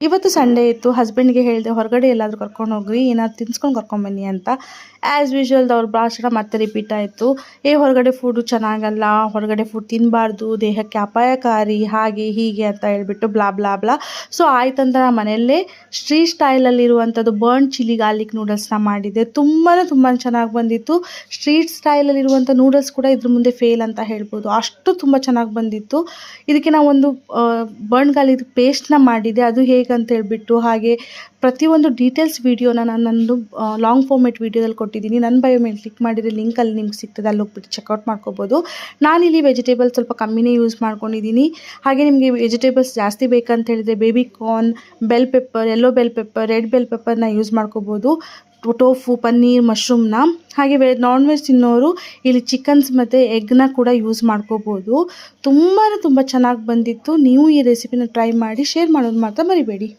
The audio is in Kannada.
ಇವತ್ತು ಸಂಡೇ ಇತ್ತು. ಹಸ್ಬೆಂಡ್ಗೆ ಹೇಳಿದೆ ಹೊರಗಡೆ ಎಲ್ಲಾದರೂ ಕರ್ಕೊಂಡು ಹೋಗ್ರಿ, ಏನಾದ್ರು ತಿನ್ಸ್ಕೊಂಡು ಕರ್ಕೊಂಬನ್ನಿ ಅಂತ. ಆ್ಯಸ್ ಯೂಶ್ವಲ್ ಅವ್ರ ಭಾಷಣ ಮತ್ತೆ ರಿಪೀಟ್ ಆಯಿತು. ಹೊರಗಡೆ ಫುಡ್ಡು ಚೆನ್ನಾಗಲ್ಲ, ಹೊರಗಡೆ ಫುಡ್ ತಿನ್ನಬಾರ್ದು, ದೇಹಕ್ಕೆ ಅಪಾಯಕಾರಿ, ಹಾಗೆ ಹೀಗೆ ಅಂತ ಹೇಳ್ಬಿಟ್ಟು ಬ್ಲಾ ಬ್ಲಾ ಬ್ಲಾ. ಸೊ ಆಯ್ತಂತ ನಾನು ಮನೆಯಲ್ಲೇ ಸ್ಟ್ರೀಟ್ ಸ್ಟೈಲಲ್ಲಿರುವಂಥದ್ದು ಬರ್ನ್ ಚಿಲ್ಲಿ ಗಾರ್ಲಿಕ್ ನೂಡಲ್ಸ್ನ ಮಾಡಿದ್ದೆ. ತುಂಬಾ ಚೆನ್ನಾಗಿ ಬಂದಿತ್ತು. ಸ್ಟ್ರೀಟ್ ಸ್ಟೈಲಲ್ಲಿರುವಂಥ ನೂಡಲ್ಸ್ ಕೂಡ ಇದ್ರ ಮುಂದೆ ಫೇಲ್ ಅಂತ ಹೇಳ್ಬೋದು, ಅಷ್ಟು ತುಂಬ ಚೆನ್ನಾಗಿ ಬಂದಿತ್ತು. ಇದಕ್ಕೆ ನಾವು ಒಂದು ಬರ್ನ್ ಗಾರ್ಲಿಕ್ ಪೇಸ್ಟ್ನ ಮಾಡಿದ್ದೆ, ಅದು ಹೇಗೆ ಅಂತ ಹೇಳ್ಬಿಟ್ಟು ಹಾಗೆ ಪ್ರತಿಯೊಂದು ಡೀಟೇಲ್ಸ್ ವೀಡಿಯೋನ ನಾನು ನಂದು ಲಾಂಗ್ ಫಾರ್ಮೇಟ್ ವೀಡಿಯೋದಲ್ಲಿ ಕೊಟ್ಟಿದ್ದೀನಿ. ನನ್ನ ಬಯೋ ಮೇಲೆ ಕ್ಲಿಕ್ ಮಾಡಿದರೆ ಲಿಂಕಲ್ಲಿ ನಿಮ್ಗೆ ಸಿಗ್ತದೆ, ಅಲ್ಲಿ ಹೋಗ್ಬಿಟ್ಟು ಚೆಕ್ಔಟ್ ಮಾಡ್ಕೋಬೋದು. ನಾನಿಲ್ಲಿ ವೆಜಿಟೇಬಲ್ಸ್ ಸ್ವಲ್ಪ ಕಮ್ಮಿನೇ ಯೂಸ್ ಮಾಡ್ಕೊಂಡಿದ್ದೀನಿ. ಹಾಗೆ ನಿಮಗೆ ವೆಜಿಟೇಬಲ್ಸ್ ಜಾಸ್ತಿ ಬೇಕಂತ ಹೇಳಿದರೆ baby corn, bell pepper, yellow bell pepper, red bell ಪೆಪ್ಪರ್ನ ಯೂಸ್ ಮಾಡ್ಕೋಬೋದು. ಟೋಫು, ಪನ್ನೀರ್, ಮಶ್ರೂಮ್ನ. ಹಾಗೆ ನಾನ್ ವೆಜ್ ತಿನ್ನೋರು ಇಲ್ಲಿ ಚಿಕನ್ಸ್ ಮತ್ತು ಎಗ್ನ ಕೂಡ ಯೂಸ್ ಮಾಡ್ಕೋಬೋದು. ತುಂಬ ಚೆನ್ನಾಗಿ ಬಂದಿತ್ತು. ನೀವು ಈ ರೆಸಿಪಿನ ಟ್ರೈ ಮಾಡಿ ಶೇರ್ ಮಾಡೋದು ಮಾತ್ರ ಮರಿಬೇಡಿ.